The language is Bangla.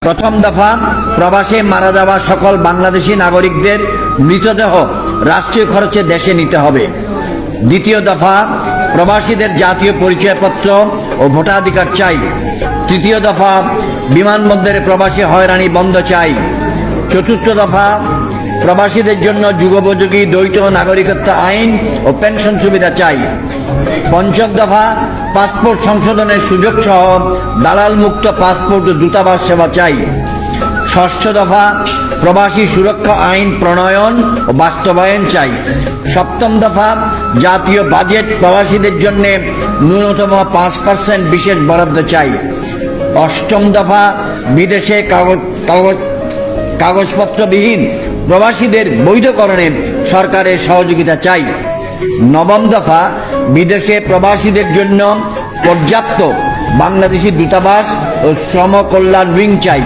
প্রথম দফা, প্রবাসে মারা যাওয়া সকল বাংলাদেশি নাগরিকদের মৃতদেহ রাষ্ট্রীয় খরচে দেশে নিতে হবে। দ্বিতীয় দফা, প্রবাসীদের জাতীয় পরিচয়পত্র ও ভোটাধিকার চাই। তৃতীয় দফা, বিমানবন্দরে প্রবাসী হয়রানি বন্ধ চাই। চতুর্থ দফা, প্রবাসীদের জন্য যুগোপযোগী দ্বৈত নাগরিকত্ব আইন ও পেনশন সুবিধা চাই। পঞ্চম দফা, পাসপোর্ট সংশোধনের সুযোগ সহ দালাল মুক্ত পাসপোর্ট ও দূতাবাস সেবা চাই। ষষ্ঠ দফা, প্রবাসী সুরক্ষা আইন প্রণয়ন ও বাস্তবায়ন চাই। সপ্তম দফা, জাতীয় বাজেট প্রবাসীদের জন্য ন্যূনতম 5% বিশেষ বরাদ্দ চাই। অষ্টম দফা, বিদেশে কাগজপত্রবিহীন প্রবাসীদের বৈধকরণে সরকারের সহযোগিতা চাই। নবম দফা, বিদেশে প্রবাসীদের জন্য পর্যাপ্ত বাংলাদেশি দূতাবাস ও শ্রম কল্যাণ উইং চাই।